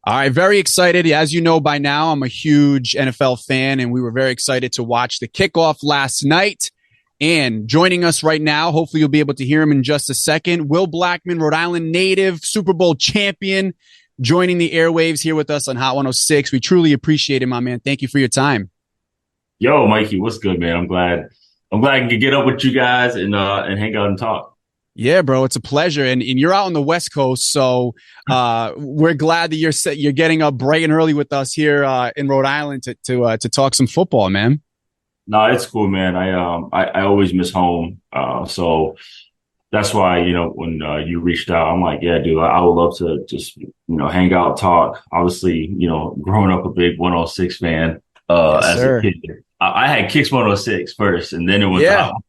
All right, very excited. As you know by now, I'm a huge NFL fan, and we were very excited to watch the kickoff last night. And joining us right now, hopefully you'll be able to hear him in just a second, Will Blackmon, Rhode Island native, Super Bowl champion, joining the airwaves here with us on Hot 106. We truly appreciate it, my man. Thank you for your time. Yo, Mikey, what's good, man? I'm glad I could get up with you guys and hang out and talk. Yeah, bro, it's a pleasure. And you're out on the West Coast, so we're glad that you're getting up bright and early with us here in Rhode Island to talk some football, man. No, it's cool, man. I always miss home. So that's why, when you reached out, I'm like, yeah, dude, I would love to just, hang out, talk. Obviously, growing up a big 106 fan Yes, as a sir. kid. I had Kicks 106 first, and then it went to Yeah. Hot.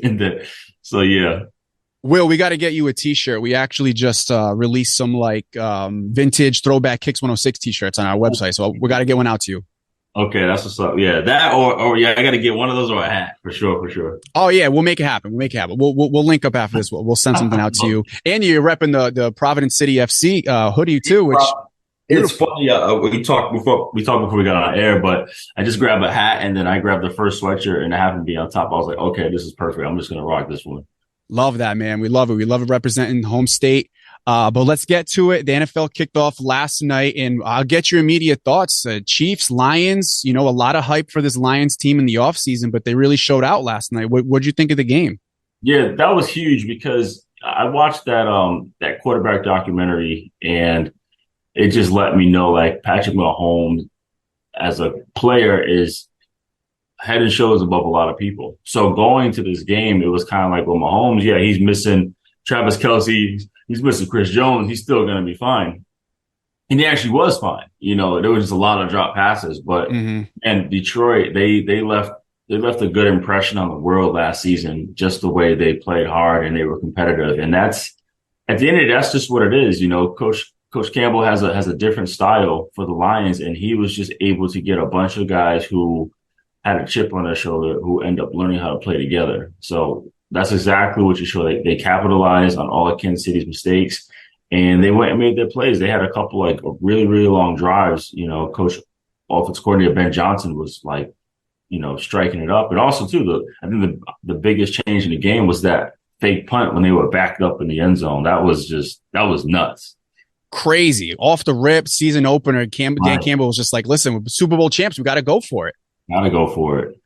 And then, so yeah. Will, we got to get you a t-shirt. We actually just released some vintage throwback Kicks 106 t-shirts on our website. So we got to get one out to you. Okay, that's what's up. Yeah, that or yeah, I got to get one of those or a hat for sure, for sure. Oh yeah, we'll make it happen. We'll make it happen. We'll link up after this. We'll send something out to you. And you're repping the Providence City FC hoodie too, which It's beautiful. funny. We talked before we got on air, but I just grabbed a hat and then I grabbed the first sweatshirt and it happened to be on top. I was like, okay, this is perfect. I'm just gonna rock this one. Love that, man. We love it. We love it representing home state. But let's get to it. The NFL kicked off last night, and I'll get your immediate thoughts. Chiefs, Lions, a lot of hype for this Lions team in the offseason, but they really showed out last night. What'd you think of the game? Yeah, that was huge because I watched that quarterback documentary and it just let me know like Patrick Mahomes as a player is head and shoulders above a lot of people. So going to this game, it was kind of like, well, Mahomes, yeah, he's missing Travis Kelce, he's missing Chris Jones, he's still going to be fine. And he actually was fine. There was just a lot of drop passes, but Mm-hmm. and Detroit, they left a good impression on the world last season, just the way they played hard and they were competitive. And that's at the end of the day, that's just what it is. Coach Campbell has a different style for the Lions, and he was just able to get a bunch of guys who had a chip on their shoulder who end up learning how to play together. So that's exactly what you show. They capitalized on all of Kansas City's mistakes and they went and made their plays. They had a couple like really, really long drives. Coach offense coordinator Ben Johnson was like, striking it up. And also too, I think the biggest change in the game was that fake punt when they were backed up in the end zone. That was nuts. Crazy. Off the rip, season opener, Dan Right. Campbell was just like, listen, we're Super Bowl champs. We got to go for it. Gotta go for it.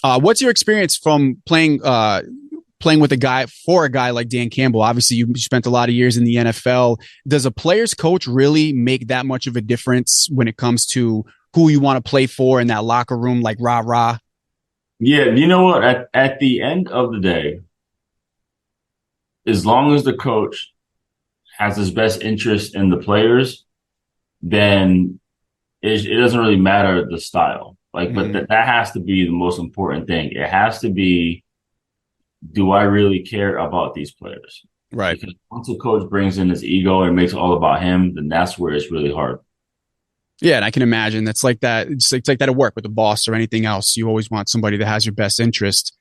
What's your experience from playing with a guy like Dan Campbell? Obviously, you spent a lot of years in the NFL. Does a player's coach really make that much of a difference when it comes to who you want to play for in that locker room, like rah rah? Yeah, you know what? At the end of the day, as long as the coach has his best interest in the players, then it doesn't really matter the style. Like, but Mm-hmm. that has to be the most important thing. It has to be, do I really care about these players? Right. Because once a coach brings in his ego and makes it all about him, then that's where it's really hard. Yeah, and I can imagine that's like that. It's like that at work with the boss or anything else. You always want somebody that has your best interest.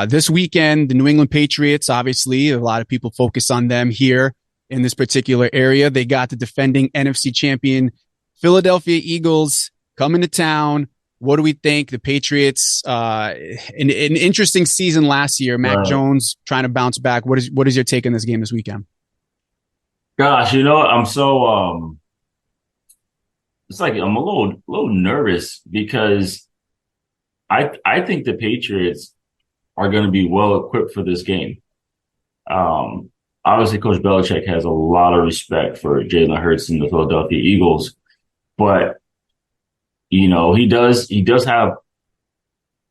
This weekend, the New England Patriots, obviously, a lot of people focus on them here in this particular area. They got the defending NFC champion Philadelphia Eagles coming to town. What do we think? The Patriots, an interesting season last year. Mac Right. Jones trying to bounce back. What is your take on this game this weekend? Gosh, what? I'm so it's like I'm a little nervous because I think the Patriots are going to be well equipped for this game. Obviously, Coach Belichick has a lot of respect for Jalen Hurts and the Philadelphia Eagles, but he does have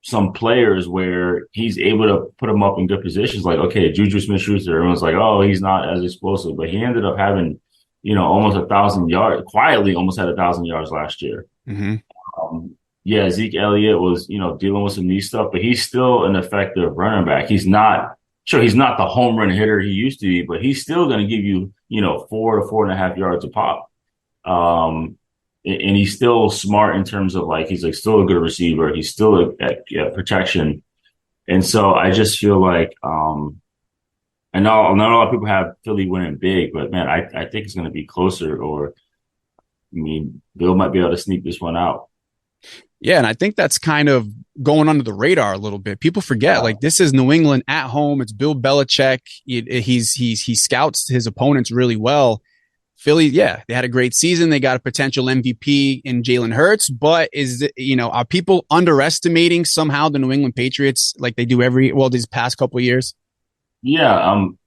some players where he's able to put them up in good positions. Like, okay, Juju Smith-Schuster, everyone's like, oh, he's not as explosive, but he ended up having, almost 1,000 yards, quietly almost had 1,000 yards last year. Mm-hmm. Yeah, Zeke Elliott was, dealing with some knee stuff, but he's still an effective running back. He's not the home run hitter he used to be, but he's still going to give you, 4 to 4.5 yards a pop. And he's still smart in terms of like, he's like still a good receiver. He's still at protection. And so I just feel like, I know not a lot of people have Philly winning big, but man, I think it's going to be closer or mean, Bill might be able to sneak this one out. Yeah, and I think that's kind of going under the radar a little bit. People forget, like, this is New England at home. It's Bill Belichick. He scouts his opponents really well. Philly, yeah, they had a great season. They got a potential MVP in Jalen Hurts, but are people underestimating somehow the New England Patriots like they do these past couple of years? Yeah, I'm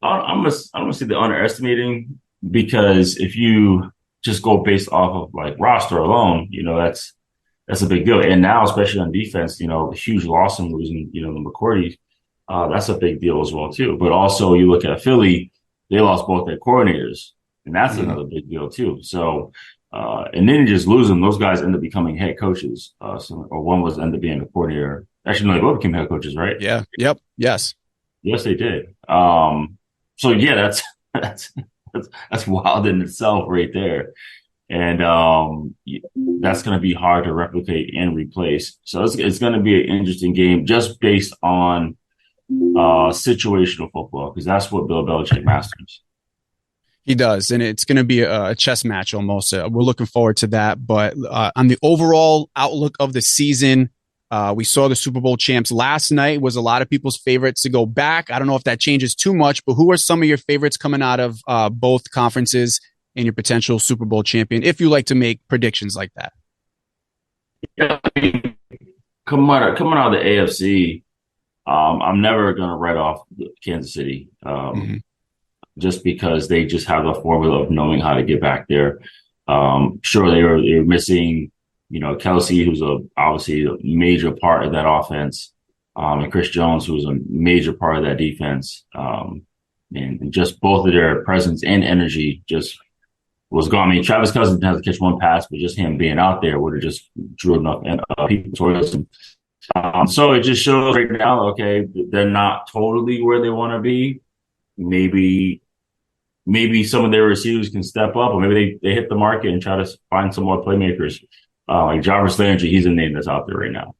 gonna say they're underestimating, because if you just go based off of like roster alone, that's a big deal. And now, especially on defense, the huge loss in losing, the McCourty, that's a big deal as well too. But also, you look at Philly, they lost both their coordinators, and that's another big deal too. So, and then you just lose them. Those guys end up becoming head coaches. Or one was end up being a coordinator. Actually, no, they both became head coaches, right? Yeah. Yep. Yes. Yes, they did. So yeah, that's wild in itself right there. And that's going to be hard to replicate and replace. So it's going to be an interesting game just based on situational football, because that's what Bill Belichick masters. He does, and it's going to be a chess match almost. We're looking forward to that. But on the overall outlook of the season, we saw the Super Bowl champs last night. Was a lot of people's favorites to go back. I don't know if that changes too much, but who are some of your favorites coming out of both conferences and your potential Super Bowl champion, if you like to make predictions like that? Yeah, I mean, coming out of the AFC, I'm never going to write off Kansas City, just because they just have the formula of knowing how to get back there. Sure, they were missing, Kelsey, who's obviously a major part of that offense, and Chris Jones, who's a major part of that defense, and just both of their presence and energy just was gone. I mean, Travis Cousins didn't have to catch one pass, but just him being out there would have just drew enough people towards him. So it just shows right now, okay, they're not totally where they want to be. Maybe some of their receivers can step up, or maybe they hit the market and try to find some more playmakers. Like Jarvis Landry, he's a name that's out there right now.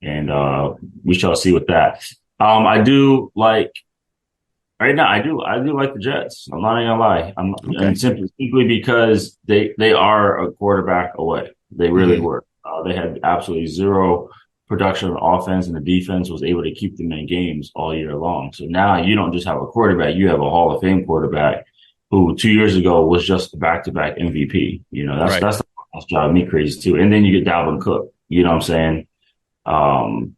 And we shall see with that. I do like the Jets. I'm not gonna lie. And simply because they are a quarterback away. They really were. They had absolutely zero production on offense, and the defense was able to keep them in games all year long. So now you don't just have a quarterback, you have a Hall of Fame quarterback who 2 years ago was just a back-to-back MVP. That's driving me crazy too. And then you get Dalvin Cook. You know what I'm saying?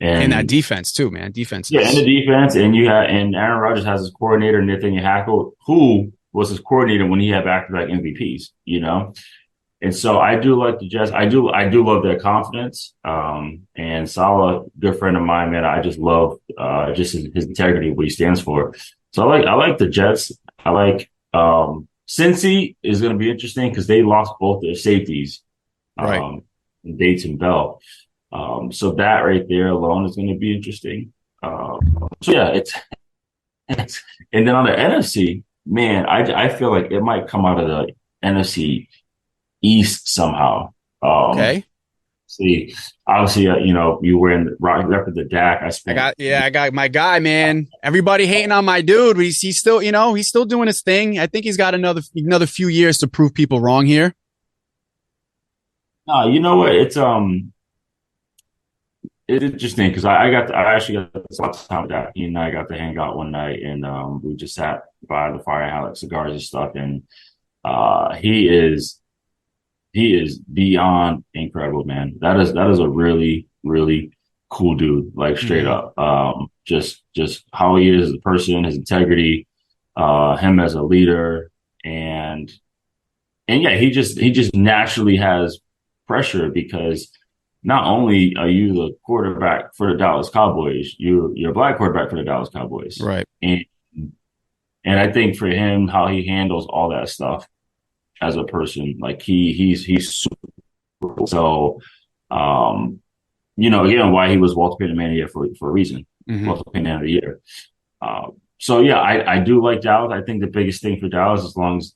And that defense too, man. Defense. Yeah, and the defense, and Aaron Rodgers has his coordinator, Nathaniel Hackett, who was his coordinator when he had back-to-back MVPs. And so I do like the Jets. I do love their confidence. And Saleh, good friend of mine, man. I just love just his integrity, what he stands for. So I like the Jets. I like Cincy is going to be interesting because they lost both their safeties, Dates and Bell. So that right there alone is going to be interesting. So yeah, it's and then on the NFC, man, I feel like it might come out of the NFC East somehow. Okay. See, obviously, you were in the Dak. I got my guy, man. Everybody hating on my dude, but he's still, he's still doing his thing. I think he's got another few years to prove people wrong here. No, you know what? It's interesting because I actually got a lot of time with Dak. He and I got to hang out one night, and we just sat by the fire and had like cigars and stuff. And he is beyond incredible, man. That is a really, really cool dude, like straight up. Just how he is as a person, his integrity, him as a leader, and yeah, he just naturally has pressure because not only are you the quarterback for the Dallas Cowboys, you're a black quarterback for the Dallas Cowboys. Right. And I think for him, how he handles all that stuff as a person, like he's super cool. So, again, why he was Walter Payton Man of the Year for a reason. Walter Payton Man of the Year. So yeah, I do like Dallas. I think the biggest thing for Dallas, as long as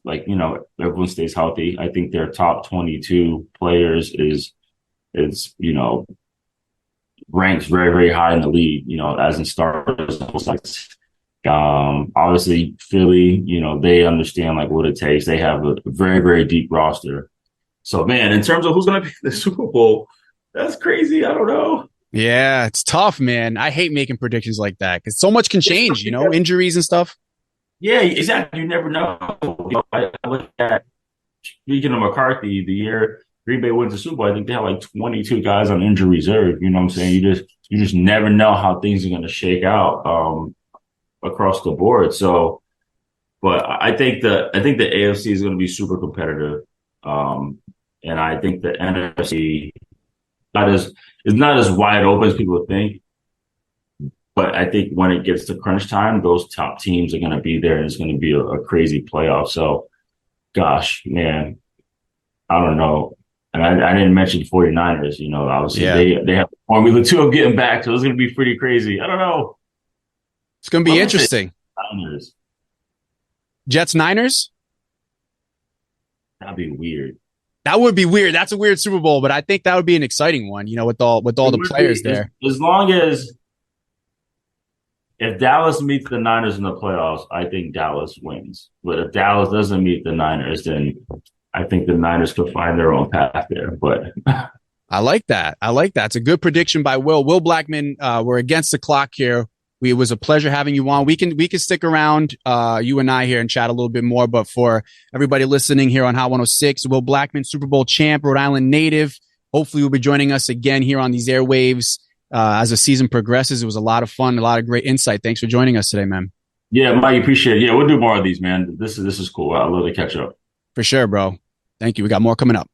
everyone stays healthy, I think their top 22 players is ranks very, very high in the league, as in starters. Obviously Philly, they understand like what it takes. They have a very, very deep roster. So man, in terms of who's going to be in the Super Bowl, that's crazy. I don't know. Yeah, it's tough, man. I hate making predictions like that because so much can change, injuries and stuff. Yeah, exactly. You never know. I look at speaking of McCarthy, the year Green Bay wins the Super Bowl, I think they have like 22 guys on injury reserve. You know what I'm saying? You just never know how things are going to shake out across the board. So, but I think the AFC is going to be super competitive, and I think the NFC not as is not as wide open as people think. But I think when it gets to crunch time, those top teams are going to be there, and it's going to be a crazy playoff. So, gosh, man, I don't know. And I didn't mention 49ers, obviously Yeah, they have Formula 2 of getting back, so it's going to be pretty crazy. I don't know. it's going to I'm be going to say interesting. Niners. Jets Niners. That'd be weird. That would be weird. That's a weird Super Bowl, but I think that would be an exciting one. With all It the would players be there. as long as if Dallas meets the Niners in the playoffs, I think Dallas wins. But if Dallas doesn't meet the Niners, then I think the Niners could find their own path there. But I like that. I like that. It's a good prediction by Will. Will Blackmon. We're against the clock here. It was a pleasure having you on. We can stick around, you and I here and chat a little bit more. But for everybody listening here on Hot 106, Will Blackmon, Super Bowl champ, Rhode Island native. Hopefully, will be joining us again here on these airwaves as the season progresses. It was a lot of fun, a lot of great insight. Thanks for joining us today, man. yeah, Mike, appreciate it. Yeah, we'll do more of these, man. This is cool. I love to catch up. For sure, bro. Thank you. We got more coming up.